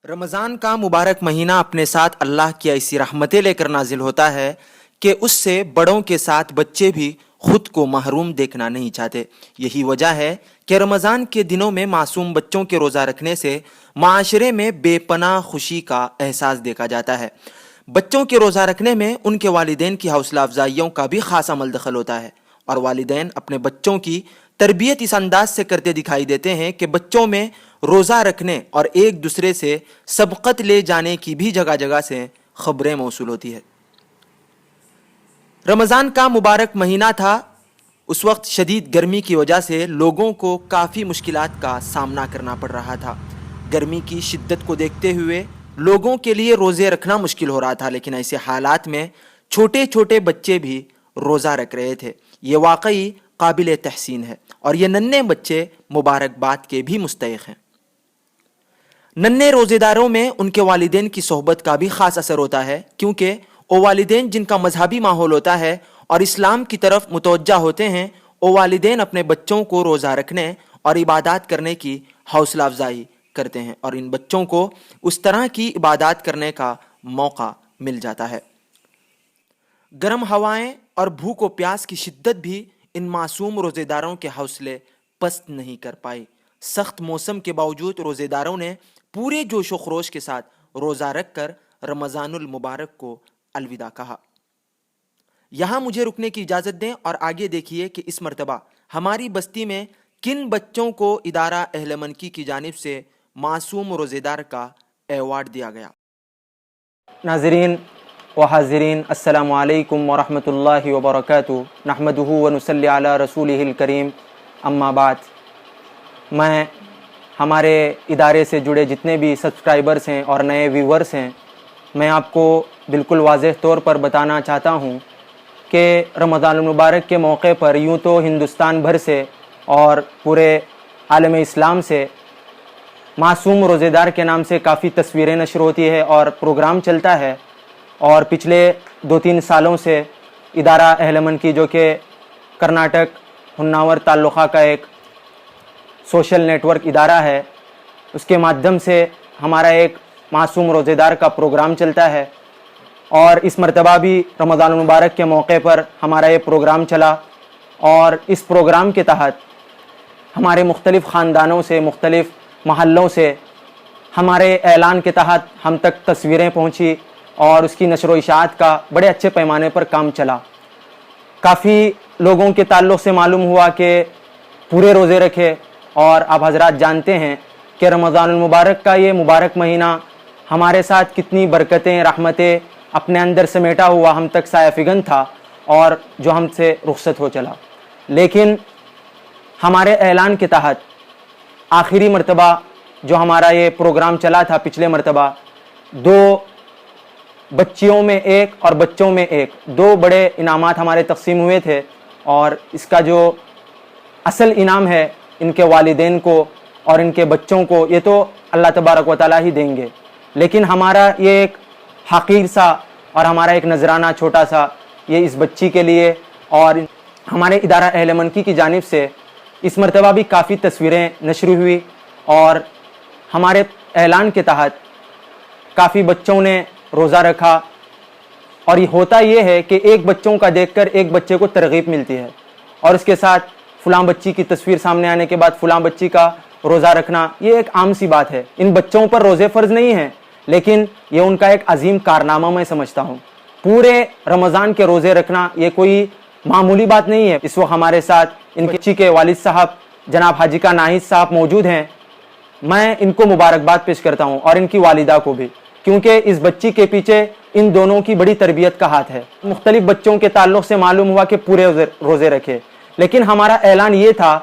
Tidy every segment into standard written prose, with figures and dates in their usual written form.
رمضان کا مبارک مہینہ اپنے ساتھ اللہ کی ایسی رحمتیں لے کر نازل ہوتا ہے کہ اس سے بڑوں کے ساتھ بچے بھی خود کو محروم دیکھنا نہیں چاہتے۔ یہی وجہ ہے کہ رمضان کے دنوں میں معصوم بچوں کے روزہ رکھنے سے معاشرے میں بے پناہ خوشی کا احساس دیکھا جاتا ہے۔ بچوں کے روزہ رکھنے میں ان کے والدین کی حوصلہ افزائیوں کا بھی خاص عمل دخل ہوتا ہے، اور والدین اپنے بچوں کی تربیت اس انداز سے کرتے دکھائی دیتے ہیں کہ بچوں میں روزہ رکھنے اور ایک دوسرے سے سبقت لے جانے کی بھی جگہ جگہ سے خبریں موصول ہوتی ہے۔ رمضان کا مبارک مہینہ تھا، اس وقت شدید گرمی کی وجہ سے لوگوں کو کافی مشکلات کا سامنا کرنا پڑ رہا تھا۔ گرمی کی شدت کو دیکھتے ہوئے لوگوں کے لیے روزے رکھنا مشکل ہو رہا تھا، لیکن ایسے حالات میں چھوٹے چھوٹے بچے بھی روزہ رکھ رہے تھے۔ یہ واقعی قابل تحسین ہے، اور یہ ننھے بچے مبارکباد کے بھی مستحق ہیں۔ ننھے روزے داروں میں ان کے والدین کی صحبت کا بھی خاص اثر ہوتا ہے، کیونکہ وہ والدین جن کا مذہبی ماحول ہوتا ہے اور اسلام کی طرف متوجہ ہوتے ہیں، وہ والدین اپنے بچوں کو روزہ رکھنے اور عبادات کرنے کی حوصلہ افزائی کرتے ہیں، اور ان بچوں کو اس طرح کی عبادات کرنے کا موقع مل جاتا ہے۔ گرم ہوائیں اور بھوک و پیاس کی شدت بھی ان معصوم روزے داروں کے حوصلے پست نہیں کر پائی۔ سخت موسم کے باوجود روزے داروں نے پورے جوش و خروش کے ساتھ روزہ رکھ کر رمضان المبارک کو الوداع کہا۔ یہاں مجھے رکنے کی اجازت دیں اور آگے دیکھیے کہ اس مرتبہ ہماری بستی میں کن بچوں کو ادارہ اہل منکی کی جانب سے معصوم روزے دار کا ایوارڈ دیا گیا۔ ناظرین و حاضرین، السلام علیکم ورحمۃ اللہ وبرکاتہ۔ نحمدہ ونصلی علی رسولہ الکریم، اما بعد۔ میں ہمارے ادارے سے جڑے جتنے بھی سبسکرائبرز ہیں اور نئے ویورز ہیں، میں آپ کو بالکل واضح طور پر بتانا چاہتا ہوں کہ رمضان المبارک کے موقع پر یوں تو ہندوستان بھر سے اور پورے عالم اسلام سے معصوم روزے دار کے نام سے کافی تصویریں نشر ہوتی ہے اور پروگرام چلتا ہے، اور پچھلے 2-3 سالوں سے ادارہ اہل منکی، جو کہ کرناٹک ہناور تعلقہ کا ایک سوشل نیٹ ورک ادارہ ہے، اس کے مادھیم سے ہمارا ایک معصوم روزے دار کا پروگرام چلتا ہے، اور اس مرتبہ بھی رمضان المبارک کے موقع پر ہمارا یہ پروگرام چلا، اور اس پروگرام کے تحت ہمارے مختلف خاندانوں سے، مختلف محلوں سے ہمارے اعلان کے تحت ہم تک تصویریں پہنچی، اور اس کی نشر و اشاعت کا بڑے اچھے پیمانے پر کام چلا۔ کافی لوگوں کے تعلق سے معلوم ہوا کہ پورے روزے رکھے، اور آپ حضرات جانتے ہیں کہ رمضان المبارک کا یہ مبارک مہینہ ہمارے ساتھ کتنی برکتیں، رحمتیں اپنے اندر سمیٹا ہوا ہم تک سایہ فگن تھا، اور جو ہم سے رخصت ہو چلا۔ لیکن ہمارے اعلان کے تحت آخری مرتبہ جو ہمارا یہ پروگرام چلا تھا، پچھلے مرتبہ 2 بچیوں میں 1 اور بچوں میں 1، 2 بڑے انعامات ہمارے تقسیم ہوئے تھے، اور اس کا جو اصل انعام ہے ان کے والدین کو اور ان کے بچوں کو، یہ تو اللہ تبارک و تعالیٰ ہی دیں گے، لیکن ہمارا یہ ایک حقیر سا اور ہمارا ایک نذرانہ چھوٹا سا یہ اس بچی کے لیے، اور ہمارے ادارہ اہل منکی کی جانب سے اس مرتبہ بھی کافی تصویریں نشر ہوئی، اور ہمارے اعلان کے تحت کافی بچوں نے روزہ رکھا، اور یہ ہوتا یہ ہے کہ ایک بچوں کا دیکھ کر ایک بچے کو ترغیب ملتی ہے، اور اس کے ساتھ فلاں بچی کی تصویر سامنے آنے کے بعد فلاں بچی کا روزہ رکھنا، یہ ایک عام سی بات ہے۔ ان بچوں پر روزے فرض نہیں ہیں، لیکن یہ ان کا ایک عظیم کارنامہ میں سمجھتا ہوں۔ پورے رمضان کے روزے رکھنا یہ کوئی معمولی بات نہیں ہے۔ اس وقت ہمارے ساتھ ان بچی کے والد صاحب جناب حاجی کا ناہید صاحب موجود ہیں، میں ان کو مبارکباد پیش کرتا ہوں، اور ان کی والدہ کو بھی، کیونکہ اس بچی کے پیچھے ان دونوں کی بڑی تربیت کا ہاتھ ہے۔ مختلف بچوں کے تعلق سے معلوم ہوا کہ پورے روزے رکھے، لیکن ہمارا اعلان یہ تھا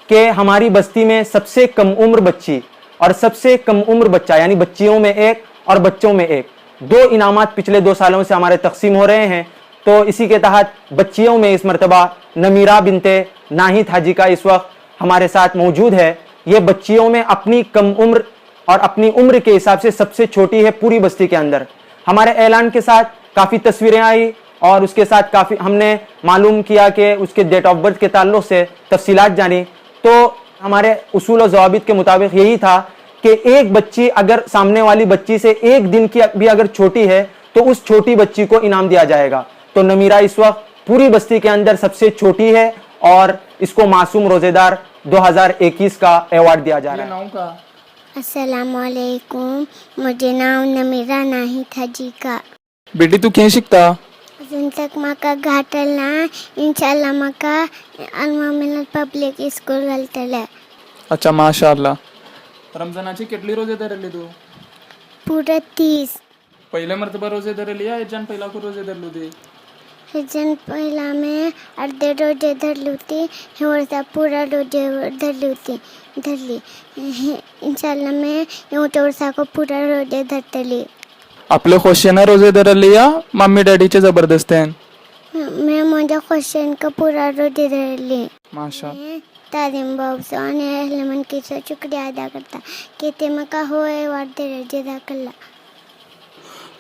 کہ ہماری بستی میں سب سے کم عمر بچی اور سب سے کم عمر بچہ، یعنی بچیوں میں 1 اور بچوں میں 1، 2 انعامات پچھلے 2 سالوں سے ہمارے تقسیم ہو رہے ہیں، تو اسی کے تحت بچیوں میں اس مرتبہ نمیرہ بنت ناہید حاجی کا اس وقت ہمارے ساتھ موجود ہے۔ یہ بچیوں میں اپنی کم عمر اور اپنی عمر کے حساب سے سب سے چھوٹی ہے پوری بستی کے اندر۔ ہمارے اعلان کے ساتھ کافی تصویریں آئی، اور اس کے ساتھ کافی ہم نے معلوم کیا کہ اس کے ڈیٹ آف برتھ کے تعلق سے تفصیلات جانی، تو ہمارے اصول و ضوابط کے مطابق یہی تھا کہ ایک بچی اگر سامنے والی بچی سے ایک دن کی بھی اگر چھوٹی ہے تو اس چھوٹی بچی کو انعام دیا جائے گا. تو نمیرہ اس وقت پوری بستی کے اندر سب سے چھوٹی ہے اور اس کو معصوم روزے دار 2021 کا ایوارڈ دیا جا رہا ہے. السلام علیکم. مجھے نام نمیرہ ناہید حاجی کا. बेटी तू खेळ शिकता अजून तक म्हाका घाटलना. इंशाल्लाह म्हाका अल्मा मिलत पब्लिक स्कूल घालतले. अच्छा माशाअल्लाह. रमजानाची कितली रोजे धरली तू? पुरे 30. पहिले मर्तबा रोजे धरली या हेच्यान पहिला को रोजे धरली होती? हेच्यान पहिला मी अर्धे रोजे धरली होती. हे वर्षा पुरा रोजे धरली. इंशाल्लाह मी एवढ्या वर्षाको पुरा रोजे धरतली. आपले खोशेना रोजे धरली या मम्मी डॅडीचे जबरदस्तीन? मैं माझ्या क्वेश्चन का पूरा रोजे धरली. माशा मैं तालीम बाबूचा आणि अहले मनकीचा शुक्रिया अदा करता कि ते मका होय वाढते रोजे दाखला.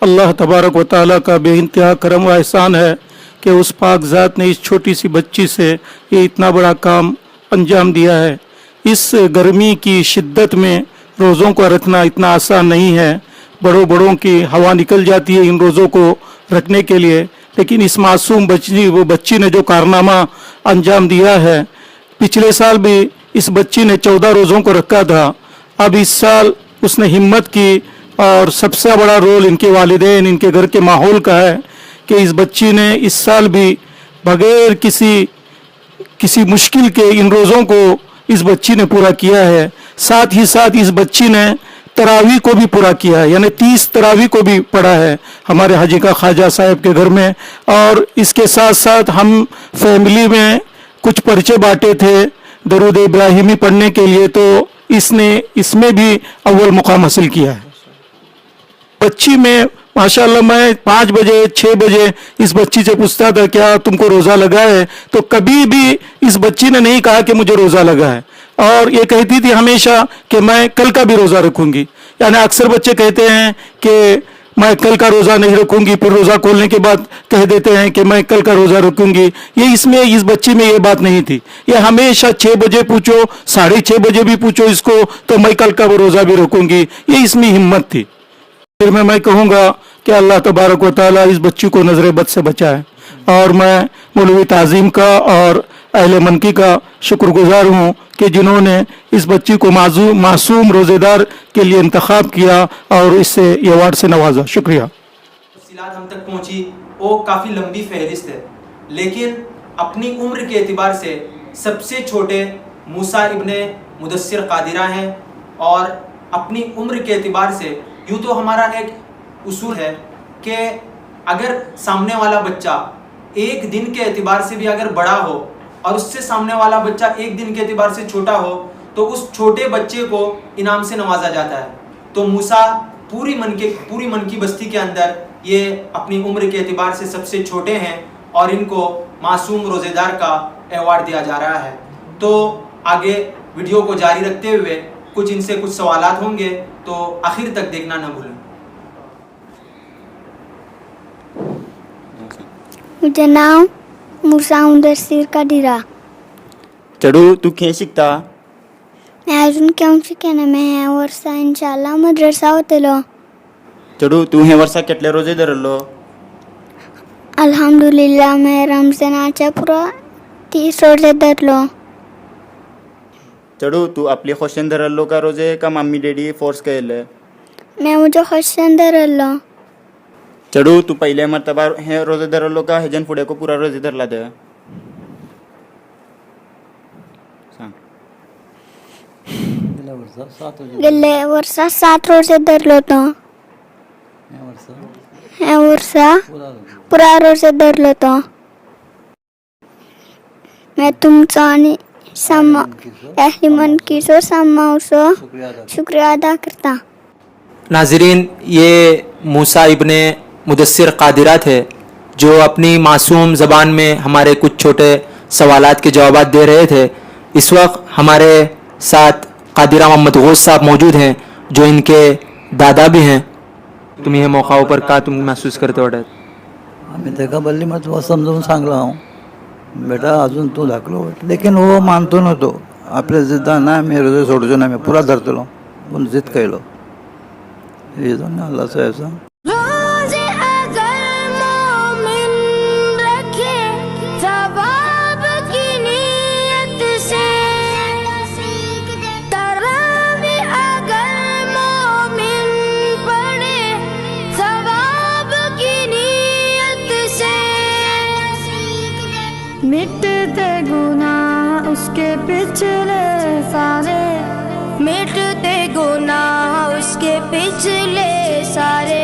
अल्लाह तबारक व ताला का बेइंतहा करम व एहसान है कि उस पाक ज़ात ने इस छोटी सी बच्ची से ये इतना बड़ा काम अंजाम दिया है. इस गर्मी की शिद्दत में रोज़ों को रखना इतना आसान नहीं है. बड़ों की हवा निकल जाती है इन रोज़ों को रखने के लिए, लेकिन इस मासूम बच्ची ने जो कारनामा अंजाम दिया है. पिछले साल भी इस बच्ची ने 14 रोज़ों को रखा था. अब इस साल उसने हिम्मत की और सबसे बड़ा रोल इनके वालिदैन, इनके घर के माहौल का है कि इस बच्ची ने इस साल भी बगैर किसी मुश्किल के इन रोज़ों को इस बच्ची ने पूरा किया है. साथ ही साथ इस बच्ची ने तरावी को भी पूरा किया है, यानी 30 तरावी को भी पढ़ा है हमारे हाजी का ख्वाजा साहब के घर में. और इसके साथ साथ हम फैमिली में कुछ पर्चे बांटे थे दरूद इब्राहिमी पढ़ने के लिए, तो इसने इसमें भी अव्वल मुकाम हासिल किया है. बच्ची में माशाल्लाह मैं 5 बजे 6 बजे इस बच्ची से पूछता था क्या तुमको रोज़ा लगा है, तो कभी भी इस बच्ची ने नहीं कहा कि मुझे रोज़ा लगा है. और ये कहती थी हमेशा कि मैं कल का भी रोज़ा रखूंगी. यानी अक्सर बच्चे कहते हैं कि मैं कल का रोज़ा नहीं रखूंगी, फिर रोज़ा खोलने के बाद कह देते हैं कि मैं कल का रोज़ा रखूंगी. ये इसमें इस बच्ची में ये बात नहीं थी. ये हमेशा 6 बजे पूछो, 6:30 बजे भी पूछो इसको तो मैं कल का वो रोज़ा भी रखूंगी. ये इसमें हिम्मत थी. फिर मैं कहूँगा कि अल्लाह तबारक व तआला इस बच्ची को नज़र बद से बचाए. और मैं मौलवी ताज़ीम का और अहले मनकी का शुक्रगुजार हूँ कि जिन्होंने इस बच्ची को मासूम रोज़ेदार के लिए इंतखाब किया और इससे ये अवार्ड से नवाजा. शुक्रिया. तफसीलात हम तक पहुँची वो काफ़ी लंबी फहरिस्त है, लेकिन अपनी उम्र के एतबार से सबसे छोटे मूसा इब्ने मुदस्सिर कादिरा हैं. और अपनी उम्र के एतबार से यूँ तो हमारा एक उसूल है कि अगर सामने वाला बच्चा एक दिन के एतबार से भी अगर बड़ा हो और उससे सामने वाला बच्चा एक दिन के एतबार से छोटा हो तो उस छोटे बच्चे को इनाम से नवाजा जाता है. तो मूसा पूरी मन की बस्ती के अंदर ये अपनी उम्र के एतबार से सबसे छोटे हैं और इनको मासूम रोज़ेदार का एवार्ड दिया जा रहा है. तो आगे वीडियो को जारी रखते हुए कुछ इनसे कुछ सवालात होंगे, तो आखिर तक देखना न भूलें. मुझे नाम मूसा मुदस्सिर कादिरा. चढू तू खेळ शिकता? मैं अजून केम शिकेना. मैं ह्या वर्सा इंशाल्लाह मद्रसा वतलो. चढू तू हे वर्सा कितले रोजे धरलो? अल्हम्दुलिल्लाह मैं रमजानाच्या पुरा 30 रोजे धरलो. चढू तू आपली क्वेश्चन धरलो का रोजे का मम्मी डॅडी फोर्स केले? मैं मुझे क्वेश्चन धरलो. चढू तू पहिले मर्तबा हे रोजे धरलो का हेजन पुढे को पुरा रोजे धरला ते सांग. गेले वर्षा 7 रोजे धरलो तो. ह्या वर्षा पुरा रोजे धरलो तो. मैं तुमचा आणि अहली मनकीचो समावचो शुक्रिया अदा करता. नाजरीन, ये मूसा इब्ने मुदस्सिर कादिरा थे जो अपनी मासूम ज़बान में हमारे कुछ छोटे सवालात के जवाब दे रहे थे. इस वक्त हमारे साथ कादिरा मोहम्मद गौस साहब मौजूद हैं जो इनके दादा भी हैं. तुम्ही हे मौकाओं पर का तुम महसूस करते वाटत? आम्ही तेका बल्ली मग तुला समजावून सांगला हांव बेटा अजून तू धाकलो लेकिन हो मानतो नव्हतो. आपल्या जिद्दान ना मी रोजे सोडचो ना, मी पुरा धरतलो. आपण जिद केलं हे जाणं अल्लाचं एहसान. रोजे अगर मोमिन रखे सवाब की नीयत से, तरावी अगर मोमिन पढ़े सवाब की नीयत से, मिटते गुनाह उसके पिछले सारे, मिटते गुनाह उसके पिछले सारे.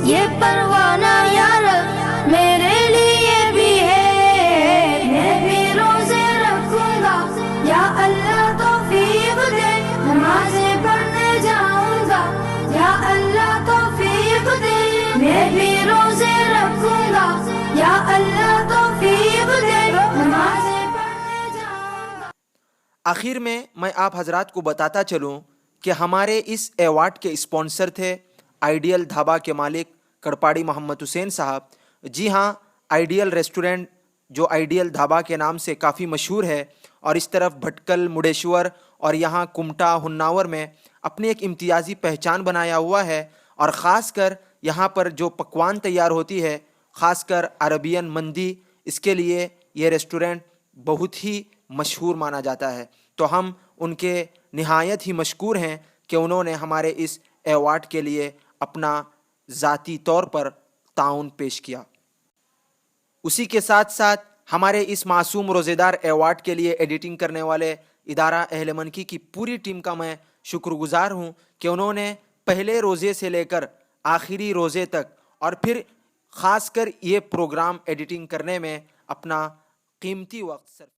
ये परवाना यार मेरे लिए भी है, मैं भी रोजे रखूंगा या अल्लाह तौफीक दे, नमाज़ें पढ़ने जाऊंगा या अल्लाह तौफीक दे, मैं भी रोजे रखूंगा या अल्लाह तौफीक दे, नमाज़ें पढ़ने जाऊंगा. आखिर में मैं आप हजरात को बताता चलूं कि हमारे इस अवार्ड के स्पॉन्सर थे आइडियल ढाबा के मालिक कड़पाड़ी मोहम्मद हुसैन साहब. जी हाँ, आइडियल रेस्टोरेंट जो आइडियल ढाबा के नाम से काफ़ी मशहूर है और इस तरफ भटकल, मुडेश्वर और यहाँ कुमटा, हुन्नावर में अपनी एक इम्तियाज़ी पहचान बनाया हुआ है. और ख़ास कर यहाँ पर जो पकवान तैयार होती है, ख़ासकर अरबियन मंदी, इसके लिए ये रेस्टोरेंट बहुत ही मशहूर माना जाता है. तो हम उनके निहायत ही मशकूर हैं कि उन्होंने हमारे इस अवार्ड के लिए अपना ज़ाती तौर पर ताउन पेश किया. उसी के साथ साथ हमारे इस मासूम रोज़ेदार अवार्ड के लिए एडिटिंग करने वाले इदारा अहले मनकी की पूरी टीम का मैं शुक्रगुजार हूँ कि उन्होंने पहले रोज़े से लेकर आखिरी रोज़े तक और फिर ख़ासकर ये प्रोग्राम एडिटिंग करने में अपना कीमती वक्त